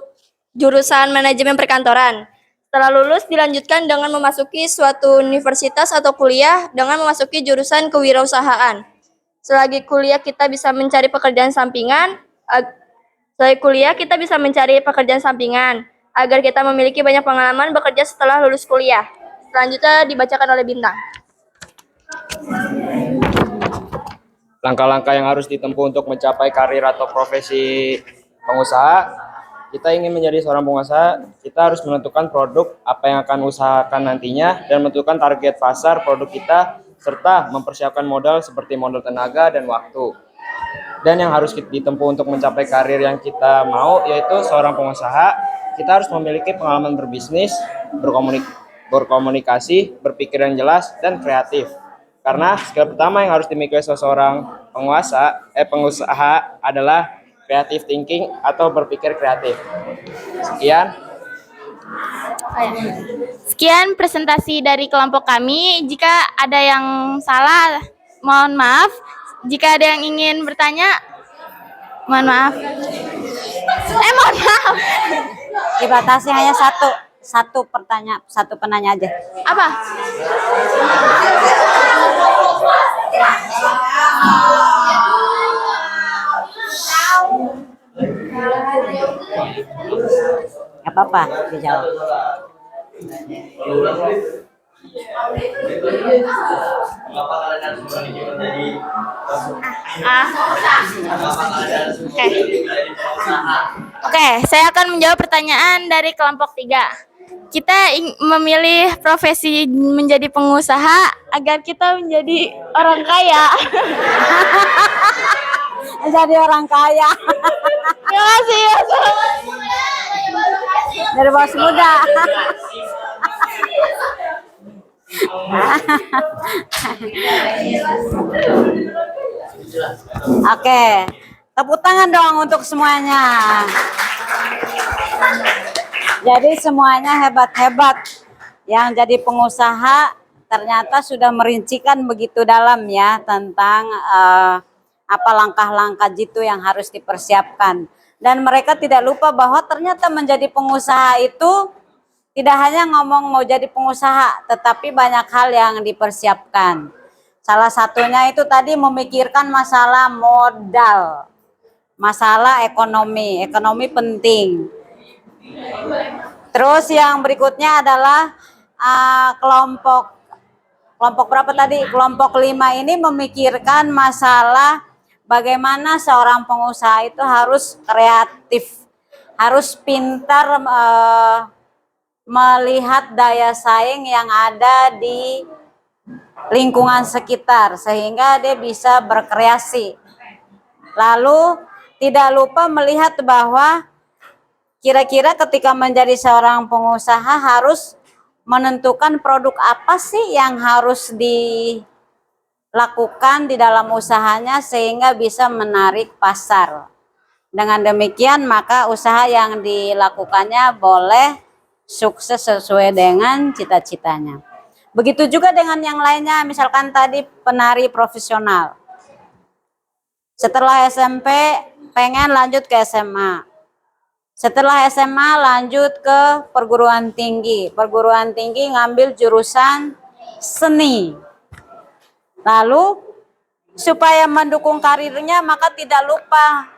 jurusan manajemen perkantoran. Setelah lulus dilanjutkan dengan memasuki suatu universitas atau kuliah dengan memasuki jurusan kewirausahaan. Selagi kuliah kita bisa mencari pekerjaan sampingan. Agar kita memiliki banyak pengalaman bekerja setelah lulus kuliah. Selanjutnya dibacakan oleh Bintang. Langkah-langkah yang harus ditempuh untuk mencapai karir atau profesi pengusaha. Kita ingin menjadi seorang pengusaha, kita harus menentukan produk apa yang akan usahakan nantinya dan menentukan target pasar produk kita serta mempersiapkan modal seperti modal tenaga dan waktu. Dan yang harus ditempuh untuk mencapai karir yang kita mau yaitu seorang pengusaha, kita harus memiliki pengalaman berbisnis, berkomunikasi, berpikir yang jelas dan kreatif. Karena skill pertama yang harus dimiliki seseorang pengusaha adalah creative thinking atau berpikir kreatif. Sekian presentasi dari kelompok kami. Jika ada yang salah, mohon maaf. Jika ada yang ingin bertanya, mohon maaf. Mohon maaf. Dibatasi hanya satu penanya aja. Apa? Gak apa-apa, dijawab. Oke, saya akan menjawab pertanyaan dari kelompok 3. Kita memilih profesi menjadi pengusaha agar kita menjadi orang kaya. Menjadi orang kaya. Terima kasih ya. Dari bos muda. Oke, tepuk tangan dong untuk semuanya. Jadi semuanya hebat-hebat. Yang jadi pengusaha ternyata sudah merincikan begitu dalam ya tentang apa langkah-langkah jitu yang harus dipersiapkan. Dan mereka tidak lupa bahwa ternyata menjadi pengusaha itu tidak hanya ngomong mau jadi pengusaha, tetapi banyak hal yang dipersiapkan. Salah satunya itu tadi memikirkan masalah modal, masalah ekonomi. Ekonomi penting. Terus yang berikutnya adalah kelompok berapa tadi? Kelompok 5 ini memikirkan masalah bagaimana seorang pengusaha itu harus kreatif, harus pintar melihat daya saing yang ada di lingkungan sekitar sehingga dia bisa berkreasi. Lalu tidak lupa melihat bahwa kira-kira ketika menjadi seorang pengusaha harus menentukan produk apa sih yang harus dilakukan di dalam usahanya sehingga bisa menarik pasar. Dengan demikian maka usaha yang dilakukannya boleh sukses sesuai dengan cita-citanya. Begitu juga dengan yang lainnya, misalkan tadi penari profesional. Setelah SMP pengen lanjut ke SMA. Setelah SMA lanjut ke perguruan tinggi. Perguruan tinggi ngambil jurusan seni. Lalu supaya mendukung karirnya, maka tidak lupa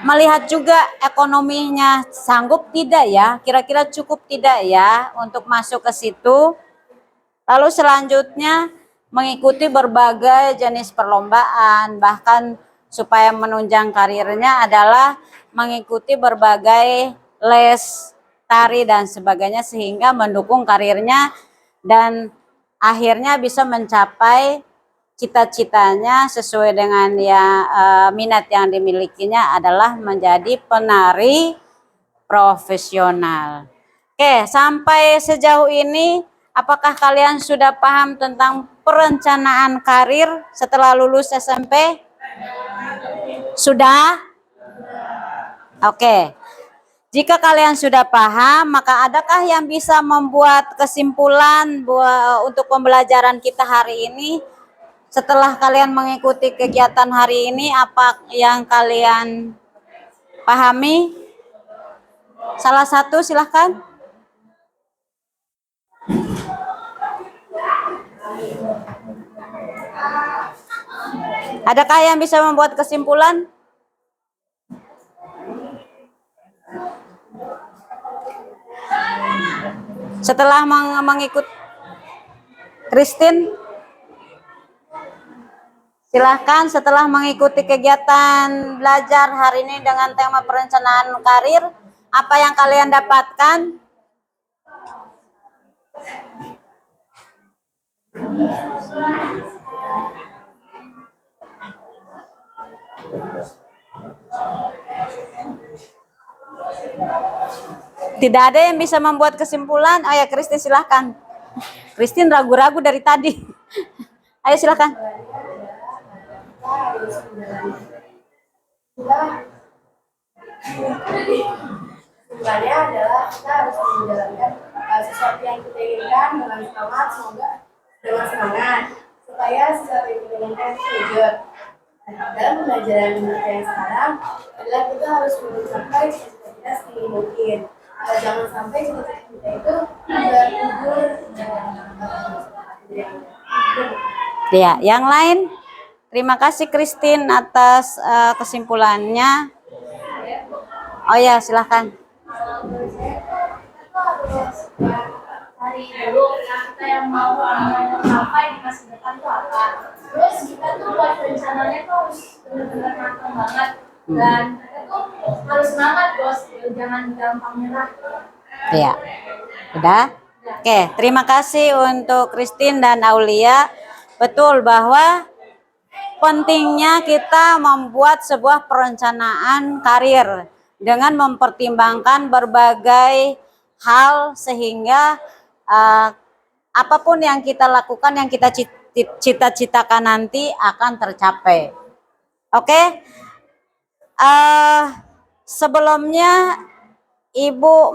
melihat juga ekonominya sanggup tidak ya, kira-kira cukup tidak ya untuk masuk ke situ. Lalu selanjutnya mengikuti berbagai jenis perlombaan, bahkan supaya menunjang karirnya adalah mengikuti berbagai les tari dan sebagainya sehingga mendukung karirnya dan akhirnya bisa mencapai cita-citanya sesuai dengan minat yang dimilikinya adalah menjadi penari profesional. Oke, sampai sejauh ini apakah kalian sudah paham tentang perencanaan karir setelah lulus SMP? Sudah? Oke. Jika kalian sudah paham, maka adakah yang bisa membuat kesimpulan untuk pembelajaran kita hari ini? Setelah kalian mengikuti kegiatan hari ini, apa yang kalian pahami? Salah satu silahkan. Adakah yang bisa membuat kesimpulan? Setelah mengikut Christine, silahkan setelah mengikuti kegiatan belajar hari ini dengan tema perencanaan karir, apa yang kalian dapatkan? Tidak ada yang bisa membuat kesimpulan. Oh ya, Christine silahkan. Christine ragu-ragu dari tadi. Ayo silahkan. Kesimpulannya adalah kita harus menjalankan sesuatu yang kita inginkan dengan semangat, supaya sesuatu yang kita inginkan terwujud. Dalam pembelajaran yang sekarang adalah kita harus mencapai cita-cita kita setinggi mungkin. Jangan sampai cita-cita kita itu gugur Ya, yang lain. Terima kasih Christine atas kesimpulannya. Oh ya, silahkan. Hari dulu kita yang mau capai di masa depan itu apa? Terus kita tuh buat rencananya tuh harus benar-benar matang banget dan kita tuh harus semangat bos, jangan gampang nyerah. Iya, udah. Oke, terima kasih untuk Christine dan Aulia. Betul bahwa pentingnya kita membuat sebuah perencanaan karir dengan mempertimbangkan berbagai hal sehingga apapun yang kita lakukan, yang kita cita-citakan nanti akan tercapai. Oke, sebelumnya kita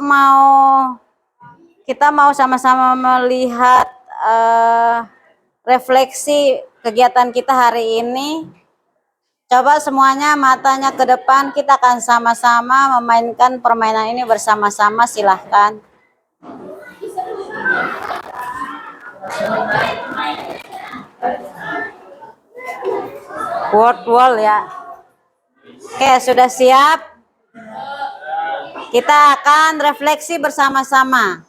mau sama-sama melihat refleksi kegiatan kita hari ini. Coba semuanya matanya ke depan, kita akan sama-sama memainkan permainan ini bersama-sama, silahkan. Word wall ya. Oke, sudah siap? Kita akan refleksi bersama-sama.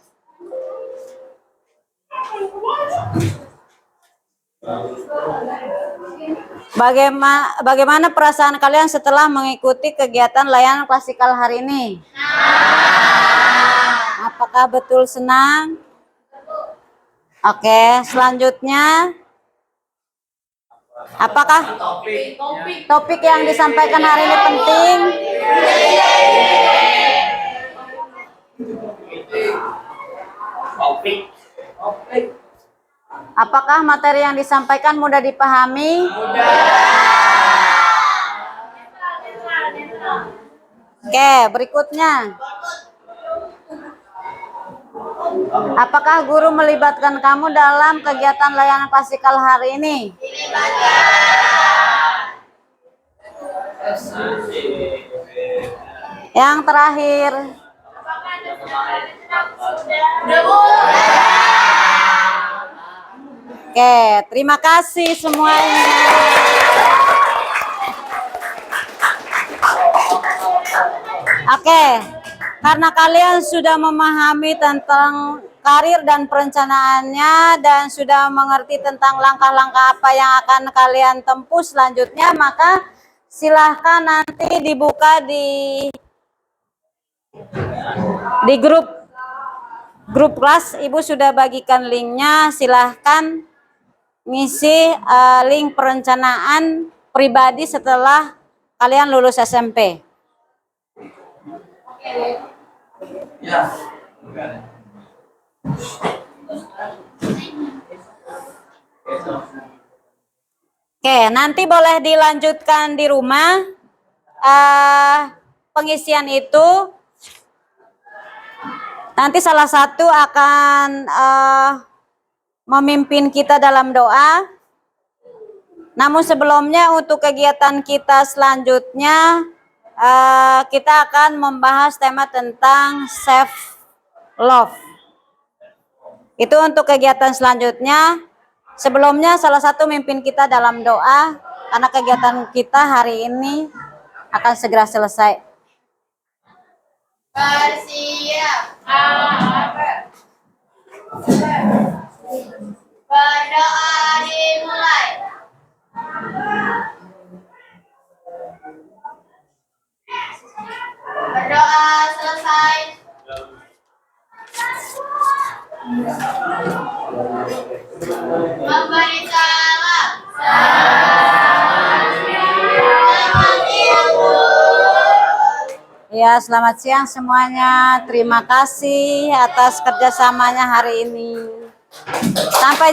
Bagaimana perasaan kalian setelah mengikuti kegiatan layanan klasikal hari ini? Apakah betul senang? Oke, selanjutnya apakah topik yang disampaikan hari ini penting? Apakah materi yang disampaikan mudah dipahami? Oke, berikutnya. Apakah guru melibatkan kamu dalam kegiatan layanan klasikal hari ini? Yang terakhir. Oke, terima kasih semuanya. Oke, karena kalian sudah memahami tentang karir dan perencanaannya dan sudah mengerti tentang langkah-langkah apa yang akan kalian tempuh selanjutnya, maka silahkan nanti dibuka di grup kelas. Ibu sudah bagikan linknya, silahkan ngisi link perencanaan pribadi setelah kalian lulus SMP. Oke, nanti boleh dilanjutkan di rumah pengisian itu. Nanti salah satu akan memimpin kita dalam doa. Namun sebelumnya untuk kegiatan kita selanjutnya, kita akan membahas tema tentang self love. Itu untuk kegiatan selanjutnya. Sebelumnya salah satu memimpin kita dalam doa, karena kegiatan kita hari ini akan segera selesai. Bersiap. Berdoa dimulai. Berdoa selesai. Memberi salam. Ya, selamat siang semuanya. Terima kasih atas kerjasamanya hari ini. Sampai